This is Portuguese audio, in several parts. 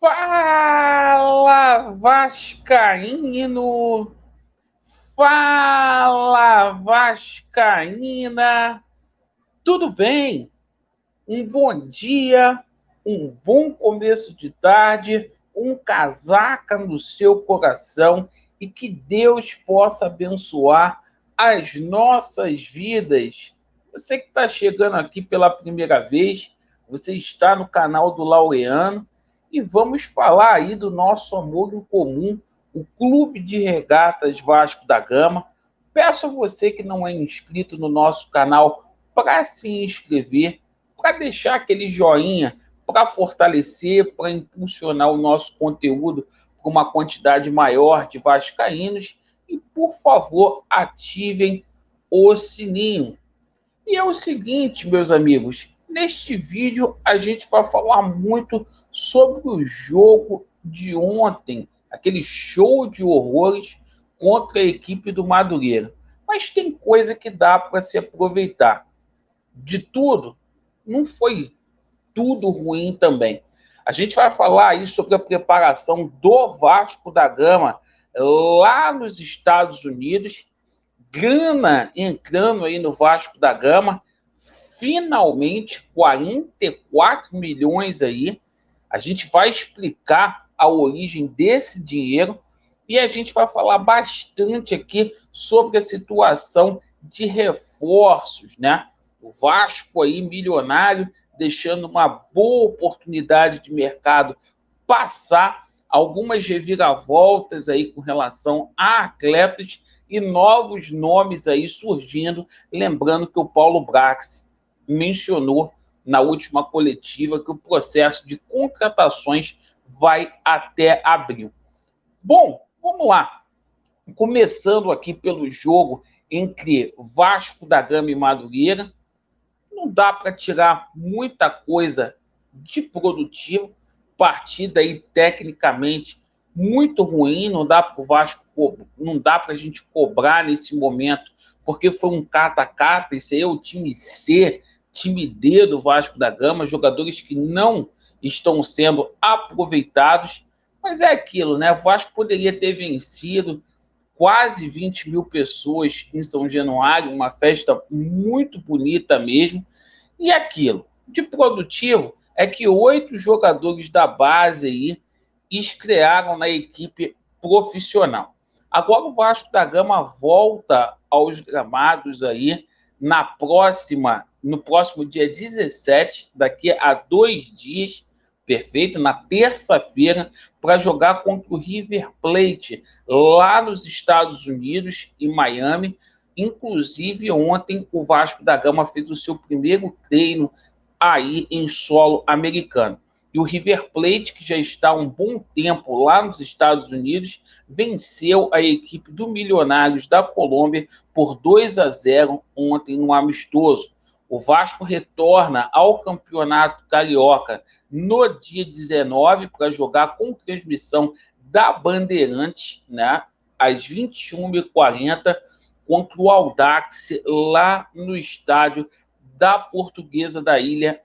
Fala, Vascaíno! Fala, Vascaína! Tudo bem? Um bom dia, um bom começo de tarde, um casaca no seu coração e que Deus possa abençoar as nossas vidas. Você que está chegando aqui pela primeira vez, você está no canal do Laureano e vamos falar aí do nosso amor em comum, o Clube de Regatas Vasco da Gama. Peço a você que não é inscrito no nosso canal para se inscrever, para deixar aquele joinha, para fortalecer, para impulsionar o nosso conteúdo para uma quantidade maior de vascaínos e, por favor, ativem o sininho. E é o seguinte, meus amigos, neste vídeo a gente vai falar muito sobre o jogo de ontem, aquele show de horrores contra a equipe do Madureira. Mas tem coisa que dá para se aproveitar. De tudo, não foi tudo ruim também. A gente vai falar aí sobre a preparação do Vasco da Gama lá nos Estados Unidos, grana entrando aí no Vasco da Gama, finalmente 44 milhões aí. A gente vai explicar a origem desse dinheiro e a gente vai falar bastante aqui sobre a situação de reforços, né? O Vasco aí milionário, deixando uma boa oportunidade de mercado passar, algumas reviravoltas aí com relação a atletas e novos nomes aí surgindo, lembrando que o Paulo Brax mencionou na última coletiva que o processo de contratações vai até abril. Bom, vamos lá. Começando aqui pelo jogo entre Vasco da Gama e Madureira, não dá para tirar muita coisa de produtivo, partida aí tecnicamente muito ruim, não dá para o Vasco, não dá para a gente cobrar nesse momento, porque foi um cata-cata, isso aí é o time C, time D do Vasco da Gama, jogadores que não estão sendo aproveitados, mas é aquilo, né? O Vasco poderia ter vencido quase 20 mil pessoas em São Januário, uma festa muito bonita mesmo, e aquilo de produtivo é que 8 jogadores da base aí estrearam na equipe profissional. Agora o Vasco da Gama volta aos gramados aí no próximo dia 17, daqui a 2 dias, perfeito, na terça-feira, para jogar contra o River Plate, lá nos Estados Unidos, em Miami. Inclusive, ontem o Vasco da Gama fez o seu primeiro treino aí em solo americano. E o River Plate, que já está há um bom tempo lá nos Estados Unidos, venceu a equipe do Milionários da Colômbia por 2-0 ontem no amistoso. O Vasco retorna ao Campeonato Carioca no dia 19 para jogar com transmissão da Bandeirantes, né, às 21h40, contra o Audax, lá no estádio da Portuguesa da Ilha,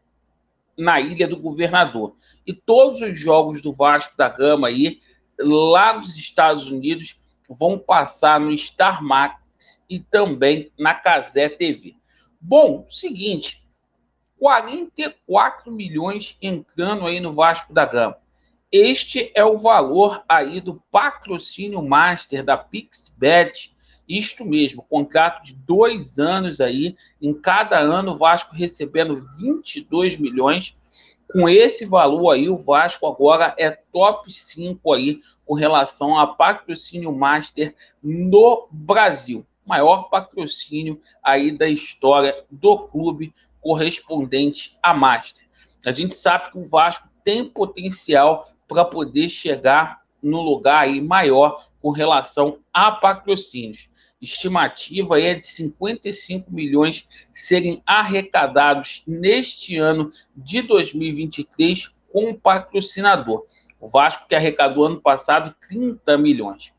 na Ilha do Governador. E todos os jogos do Vasco da Gama aí, lá nos Estados Unidos, vão passar no Star Max e também na Cazé TV. Bom, seguinte, 44 milhões entrando aí no Vasco da Gama. Este é o valor aí do patrocínio master da PixBet. Isto mesmo, contrato de 2 anos aí, em cada ano o Vasco recebendo 22 milhões. Com esse valor aí, o Vasco agora é top 5 aí com relação a patrocínio master no Brasil. Maior patrocínio aí da história do clube correspondente a master. A gente sabe que o Vasco tem potencial para poder chegar no lugar aí maior com relação a patrocínios. Estimativa é de 55 milhões serem arrecadados neste ano de 2023 com o patrocinador. O Vasco que arrecadou ano passado 30 milhões.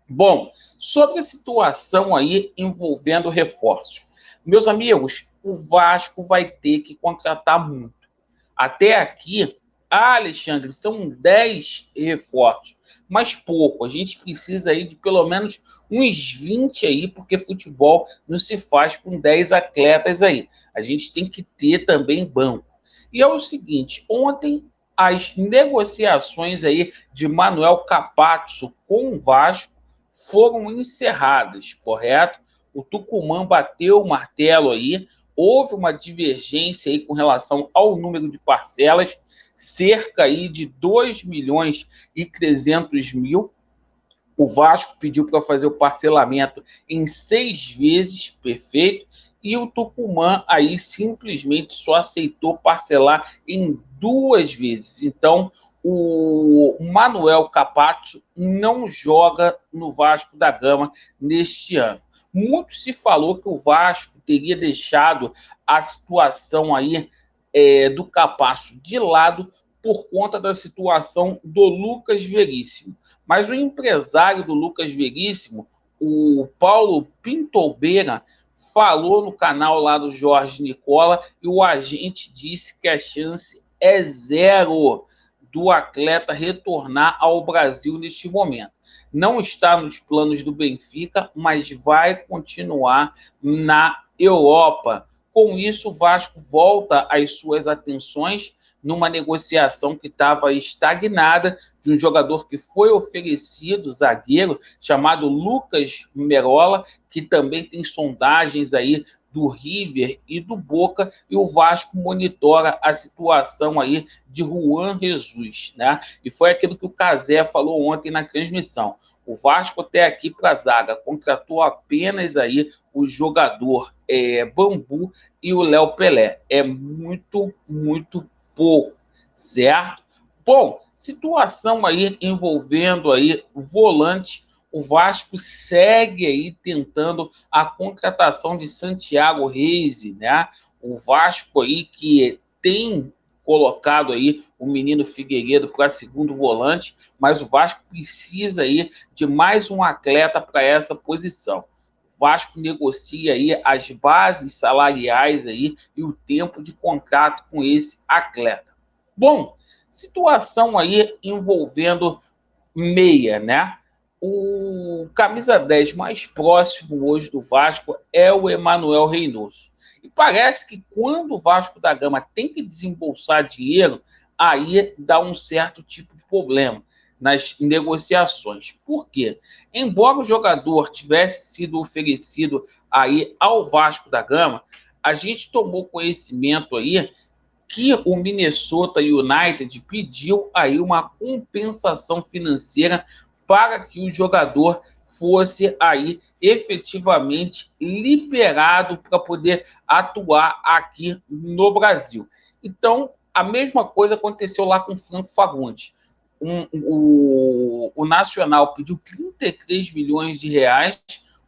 Bom, sobre a situação aí envolvendo reforços. Meus amigos, o Vasco vai ter que contratar muito. Até aqui, Ah, Alexandre, são 10 reforços, mas pouco. A gente precisa aí de pelo menos uns 20 aí, porque futebol não se faz com 10 atletas aí. A gente tem que ter também banco. E é o seguinte, ontem as negociações aí de Manuel Capazzo com o Vasco foram encerradas, correto? O Tucumã bateu o martelo aí, houve uma divergência aí com relação ao número de parcelas, cerca aí de 2.300.000. O Vasco pediu para fazer o parcelamento em 6 vezes, perfeito, e o Tucumã aí simplesmente só aceitou parcelar em 2 vezes. Então, o Manuel Capazzo não joga no Vasco da Gama neste ano. Muito se falou que o Vasco teria deixado a situação aí do Capazzo de lado por conta da situação do Lucas Veríssimo. Mas o empresário do Lucas Veríssimo, o Paulo Pintolbeira, falou no canal lá do Jorge Nicola e o agente disse que a chance é zero do atleta retornar ao Brasil neste momento. Não está nos planos do Benfica, mas vai continuar na Europa. Com isso, o Vasco volta às suas atenções numa negociação que estava estagnada de um jogador que foi oferecido, zagueiro, chamado Lucas Merola, que também tem sondagens aí do River e do Boca, e o Vasco monitora a situação aí de Juan Jesus, né? E foi aquilo que o Cazé falou ontem na transmissão. O Vasco até aqui para a zaga contratou apenas aí o jogador Bambu e o Léo Pelé. É muito, muito pouco, certo? Bom, situação aí envolvendo aí o volante. O Vasco segue aí tentando a contratação de Santiago Reis, né? O Vasco aí que tem colocado aí o menino Figueiredo para segundo volante, mas o Vasco precisa aí de mais um atleta para essa posição. O Vasco negocia aí as bases salariais aí e o tempo de contrato com esse atleta. Bom, situação aí envolvendo meia, né? O camisa 10 mais próximo hoje do Vasco é o Emanuel Reynoso. E parece que quando o Vasco da Gama tem que desembolsar dinheiro, aí dá um certo tipo de problema nas negociações. Por quê? Embora o jogador tivesse sido oferecido aí ao Vasco da Gama, a gente tomou conhecimento aí que o Minnesota United pediu aí uma compensação financeira para que o jogador fosse aí efetivamente liberado para poder atuar aqui no Brasil. Então, a mesma coisa aconteceu lá com o Franco Fagundes. O Nacional pediu 33 milhões de reais.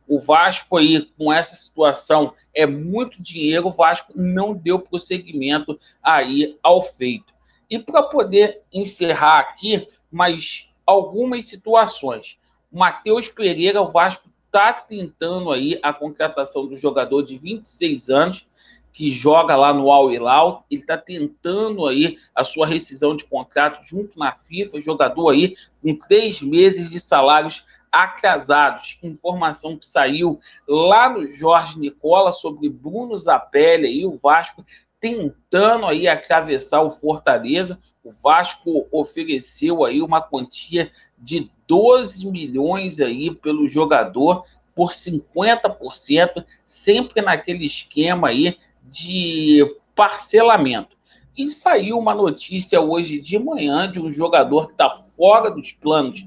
O Vasco aí, com essa situação, é muito dinheiro, o Vasco não deu prosseguimento aí ao feito. E para poder encerrar aqui, mais algumas situações. O Matheus Pereira, o Vasco está tentando aí a contratação do jogador de 26 anos, que joga lá no Al Hilal, ele está tentando aí a sua rescisão de contrato junto na FIFA, jogador aí com 3 meses de salários atrasados. Informação que saiu lá no Jorge Nicola sobre Bruno Zapelli e o Vasco tentando aí atravessar o Fortaleza. O Vasco ofereceu aí uma quantia de 12 milhões aí pelo jogador por 50%, sempre naquele esquema aí de parcelamento. E saiu uma notícia hoje de manhã de um jogador que está fora dos planos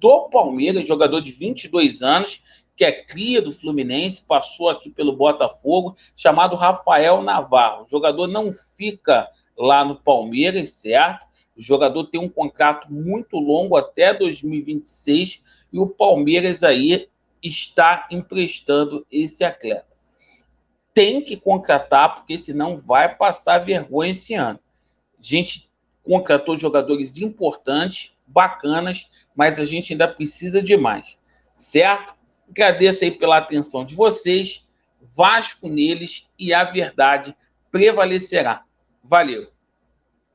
do Palmeiras, jogador de 22 anos, que é cria do Fluminense, passou aqui pelo Botafogo, chamado Rafael Navarro. O jogador não fica lá no Palmeiras, certo? O jogador tem um contrato muito longo até 2026 e o Palmeiras aí está emprestando esse atleta. Tem que contratar, porque senão vai passar vergonha esse ano. A gente contratou jogadores importantes, bacanas, mas a gente ainda precisa de mais, certo? Agradeço aí pela atenção de vocês. Vasco neles e a verdade prevalecerá. Valeu!